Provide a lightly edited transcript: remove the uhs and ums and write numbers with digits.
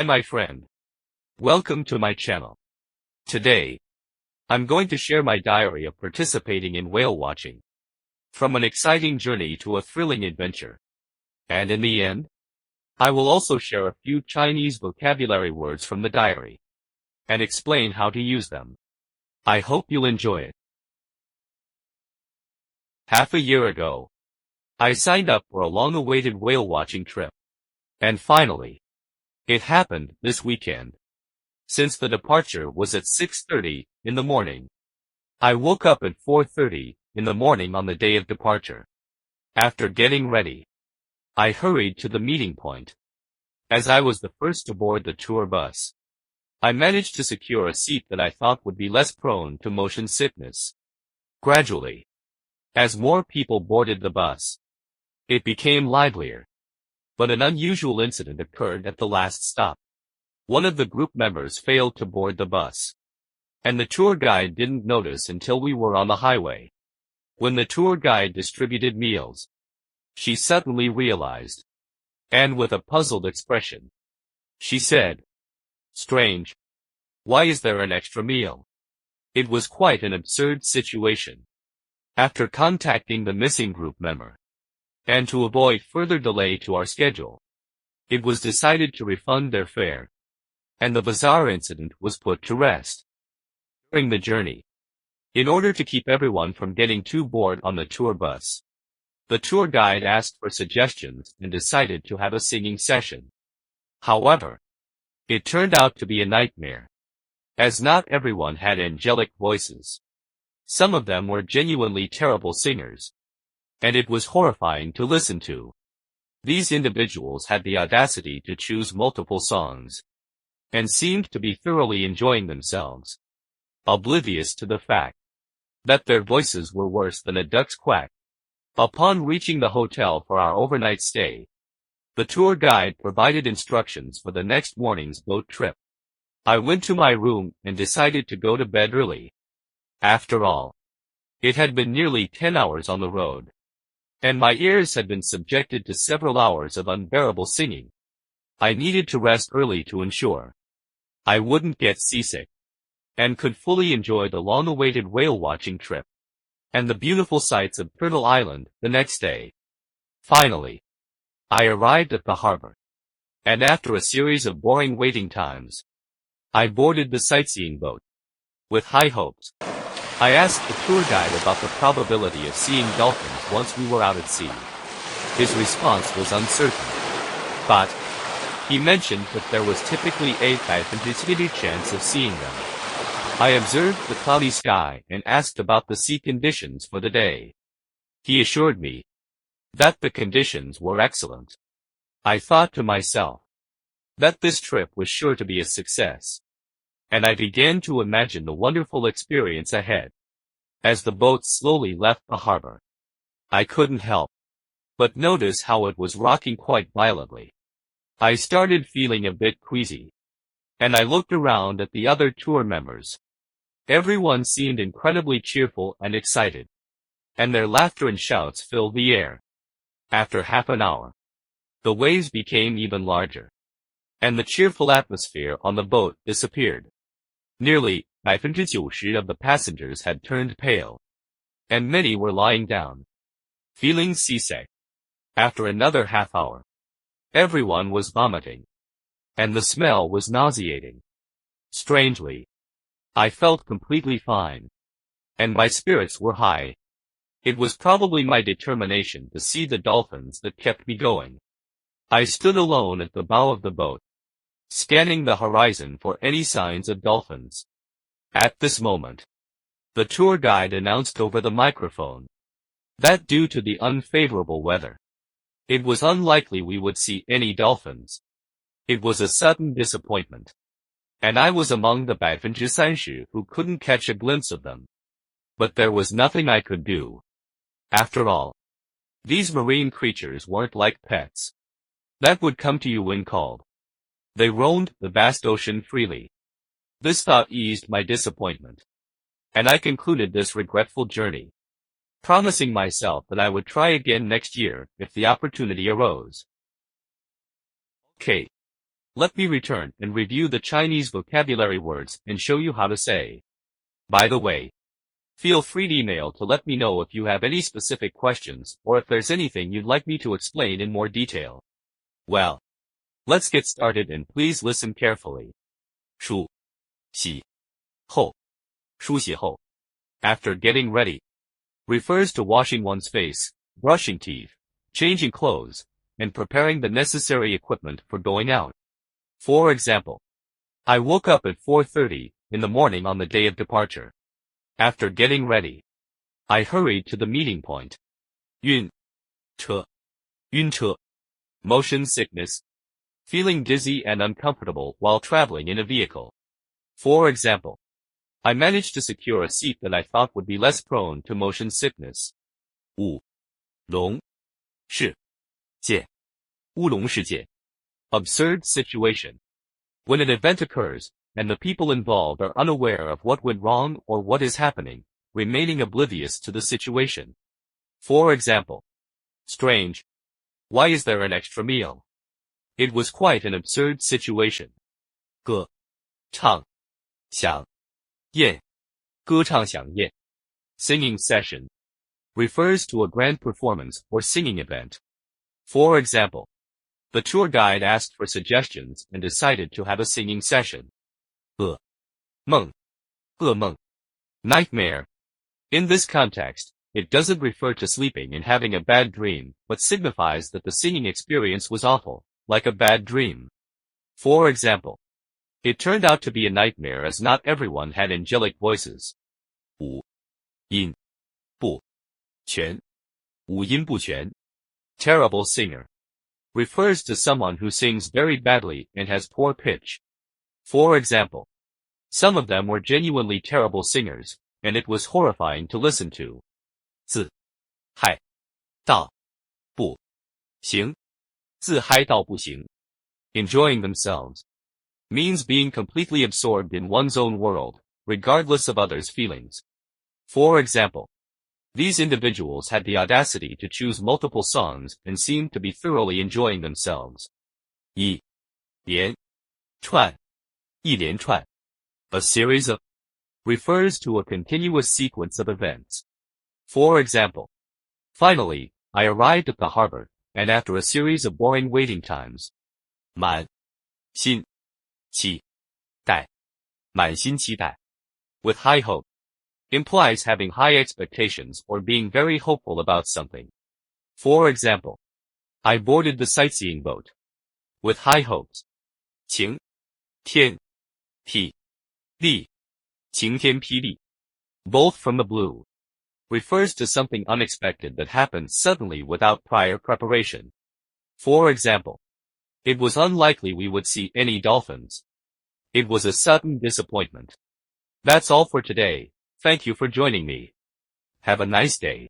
my friend. Welcome to my channel. Today, I'm going to share my diary of participating in whale watching. From an exciting journey to a thrilling adventure. And in the end, I will also share a few Chinese vocabulary words from the diary and explain how to use them. I hope you'll enjoy it. Half a year ago, I signed up for a long-awaited whale watching trip. And finally, it happened this weekend. Since the departure was at 6:30 in the morning, I woke up at 4:30 in the morning on the day of departure. After getting ready, I hurried to the meeting point. As I was the first to board the tour bus, I managed to secure a seat that I thought would be less prone to motion sickness. Gradually, as more people boarded the bus, it became livelier. But an unusual incident occurred at the last stop. One of the group members failed to board the bus, and the tour guide didn't notice until we were on the highway. When the tour guide distributed meals, she suddenly realized, and with a puzzled expression, she said, "Strange. Why is there an extra meal?" It was quite an absurd situation. After contacting the missing group member, and to avoid further delay to our schedule, it was decided to refund their fare, and the bizarre incident was put to rest. During the journey, in order to keep everyone from getting too bored on the tour bus, the tour guide asked for suggestions and decided to have a singing session. However, it turned out to be a nightmare, as not everyone had angelic voices. Some of them were genuinely terrible singers, and it was horrifying to listen to. These individuals had the audacity to choose multiple songs, and seemed to be thoroughly enjoying themselves, oblivious to the fact that their voices were worse than a duck's quack. Upon reaching the hotel for our overnight stay, the tour guide provided instructions for the next morning's boat trip. I went to my room and decided to go to bed early. After all, it had been nearly 10 hours on the road, and my ears had been subjected to several hours of unbearable singing. I needed to rest early to ensure I wouldn't get seasick, and could fully enjoy the long-awaited whale-watching trip, and the beautiful sights of Turtle Island the next day. Finally, I arrived at the harbor, and after a series of boring waiting times, I boarded the sightseeing boat. With high hopes, I asked the tour guide about the probability of seeing dolphins once we were out at sea. His response was uncertain, but he mentioned that there was typically a 50% chance of seeing them. I observed the cloudy sky and asked about the sea conditions for the day. He assured me that the conditions were excellent. I thought to myself that this trip was sure to be a success, and I began to imagine the wonderful experience ahead. As the boat slowly left the harbor, I couldn't help but notice how it was rocking quite violently. I started feeling a bit queasy, and I looked around at the other tour members. Everyone seemed incredibly cheerful and excited, and their laughter and shouts filled the air. After half an hour, the waves became even larger, and the cheerful atmosphere on the boat disappeared. Nearly 90% of the passengers had turned pale, and many were lying down, feeling seasick. After another half hour, everyone was vomiting, and the smell was nauseating. Strangely, I felt completely fine, and my spirits were high. It was probably my determination to see the dolphins that kept me going. I stood alone at the bow of the boat, scanning the horizon for any signs of dolphins. At this moment, the tour guide announced over the microphone that due to the unfavorable weather, it was unlikely we would see any dolphins. It was a sudden disappointment, and I was among the 30% who couldn't catch a glimpse of them. But there was nothing I could do. After all, these marine creatures weren't like pets that would come to you when called. They roamed the vast ocean freely. This thought eased my disappointment, and I concluded this regretful journey, promising myself that I would try again next year if the opportunity arose. Okay, Let me return and review the Chinese vocabulary words and show you how to say. By the way, feel free to email to let me know if you have any specific questions or if there's anything you'd like me to explain in more detail. Well, let's get started and please listen carefully. 梳洗后梳洗后 after getting ready refers to washing one's face, brushing teeth, changing clothes, and preparing the necessary equipment for going out. For example, I woke up at 4:30 in the morning on the day of departure. After getting ready, I hurried to the meeting point. 晕车晕车 motion sickness, feeling dizzy and uncomfortable while traveling in a vehicle. For example, I managed to secure a seat that I thought would be less prone to motion sickness. 乌龙事件乌龙事件 absurd situation. When an event occurs, and the people involved are unaware of what went wrong or what is happening, remaining oblivious to the situation. For example, strange. Why is there an extra meal? It was quite an absurd situation. 歌唱响宴歌唱响宴 singing session refers to a grand performance or singing event. For example, the tour guide asked for suggestions and decided to have a singing session. 噩梦噩梦 nightmare. In this context, it doesn't refer to sleeping and having a bad dream, but signifies that the singing experience was awful, like a bad dream. For example, it turned out to be a nightmare as not everyone had angelic voices. 五音不全五音不全 terrible singer refers to someone who sings very badly and has poor pitch. For example, some of them were genuinely terrible singers, and it was horrifying to listen to. 自嗨到不行自嗨到不行 enjoying themselves means being completely absorbed in one's own world, regardless of others' feelings. For example, these individuals had the audacity to choose multiple songs and seemed to be thoroughly enjoying themselves. 一连串一连串 a series of refers to a continuous sequence of events. For example, finally, I arrived at the harbor, and after a series of boring waiting times. 满心期待满心期待 with high hope implies having high expectations or being very hopeful about something. For example, I boarded the sightseeing boat with high hopes. 晴天霹雳晴天霹雳 both from the blue refers to something unexpected that happened suddenly without prior preparation. For example, it was unlikely we would see any dolphins. It was a sudden disappointment. That's all for today. Thank you for joining me. Have a nice day.